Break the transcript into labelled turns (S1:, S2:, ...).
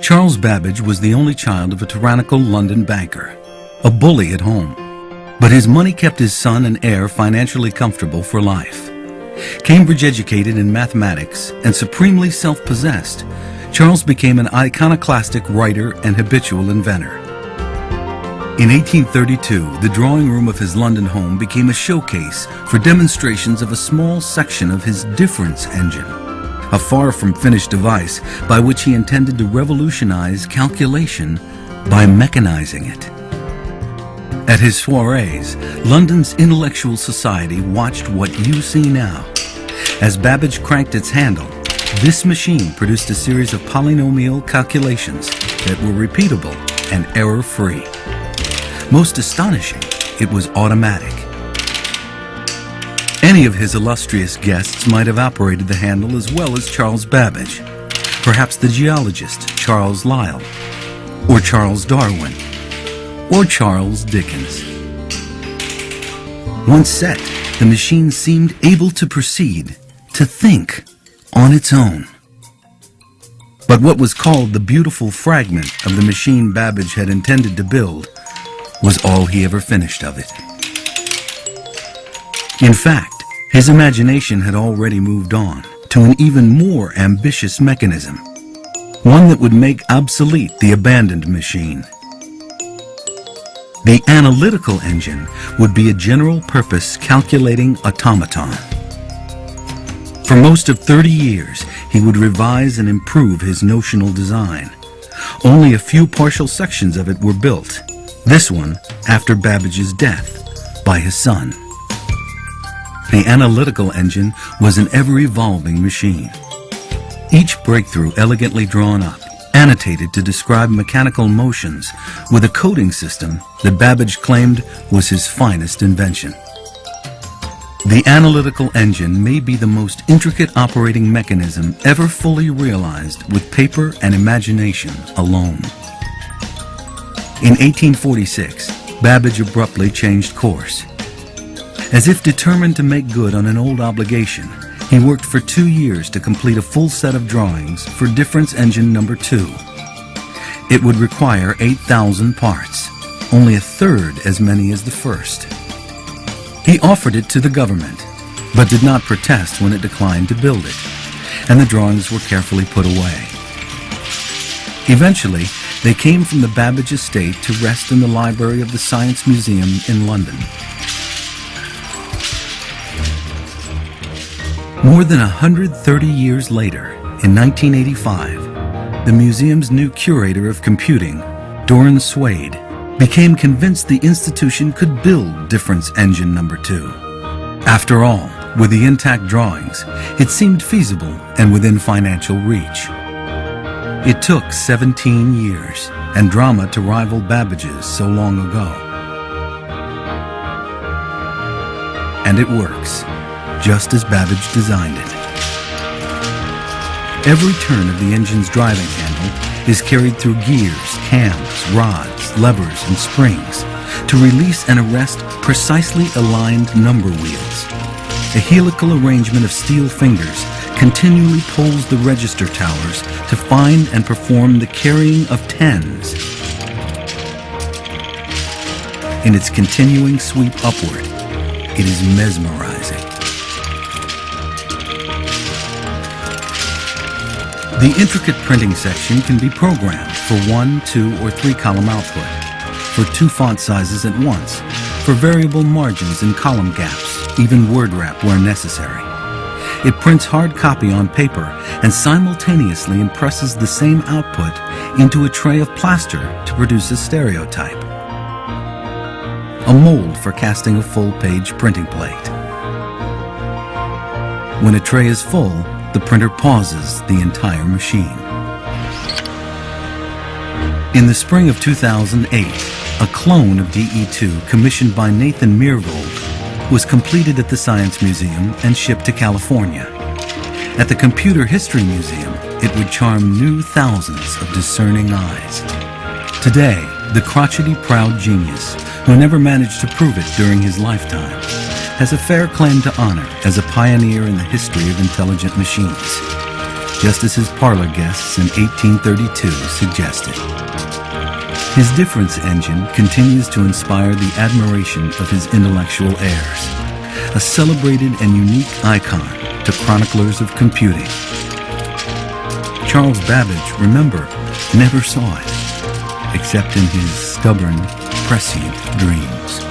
S1: Charles Babbage was the only child of a tyrannical London banker, a bully at home. But his money kept his son and heir financially comfortable for life. Cambridge educated in mathematics and supremely self-possessed, Charles became an iconoclastic writer and habitual inventor. In 1832, the drawing room of his London home became a showcase for demonstrations of a small section of his difference engine, a far from finished device by which he intended to revolutionize calculation by mechanizing it. At his soirees, London's intellectual society watched what you see now. As Babbage cranked its handle, this machine produced a series of polynomial calculations that were repeatable and error-free. Most astonishing, it was automatic. Any of his illustrious guests might have operated the handle as well as Charles Babbage, perhaps the geologist Charles Lyell, or Charles Darwin, or Charles Dickens. Once set, the machine seemed able to proceed, to think on its own. But what was called the beautiful fragment of the machine Babbage had intended to build was all he ever finished of it. In fact, his imagination had already moved on to an even more ambitious mechanism, one that would make obsolete the abandoned machine. The analytical engine would be a general-purpose calculating automaton. For most of 30 years, he would revise and improve his notional design. Only a few partial sections of it were built, this one after Babbage's death by his son. The analytical engine was an ever-evolving machine. Each breakthrough elegantly drawn up, annotated to describe mechanical motions with a coding system that Babbage claimed was his finest invention. The analytical engine may be the most intricate operating mechanism ever fully realized with paper and imagination alone. In 1846, Babbage abruptly changed course. As if determined to make good on an old obligation, he worked for 2 years to complete a full set of drawings for difference engine number 2. It would require 8,000 parts, only a third as many as the first. He offered it to the government, but did not protest when it declined to build it, and the drawings were carefully put away. Eventually, they came from the Babbage estate to rest in the library of the Science Museum in London. More than 130 years later, in 1985, the museum's new curator of computing, Doran Swade, became convinced the institution could build difference engine number 2. After all, with the intact drawings, it seemed feasible and within financial reach. It took 17 years and drama to rival Babbage's so long ago. And it works, just as Babbage designed it. Every turn of the engine's driving handle is carried through gears, cams, rods, levers, and springs to release and arrest precisely aligned number wheels. A helical arrangement of steel fingers continually pulls the register towers to find and perform the carrying of tens. In its continuing sweep upward, it is mesmerizing. The intricate printing section can be programmed for 1, 2, or 3 column output, for 2 font sizes at once, for variable margins and column gaps, even word wrap where necessary. It prints hard copy on paper and simultaneously impresses the same output into a tray of plaster to produce a stereotype, a mold for casting a full-page printing plate. When a tray is full, the printer pauses the entire machine. In the spring of 2008, a clone of DE2 commissioned by Nathan Myhrvold was completed at the Science Museum and shipped to California. At the Computer History Museum, it would charm new thousands of discerning eyes. Today, the crotchety proud genius, who never managed to prove it during his lifetime, has a fair claim to honor as a pioneer in the history of intelligent machines. just as his parlor guests in 1832 suggested. His difference engine continues to inspire the admiration of his intellectual heirs, a celebrated and unique icon to chroniclers of computing. Charles Babbage, remember, never saw it, except in his stubborn, prescient dreams.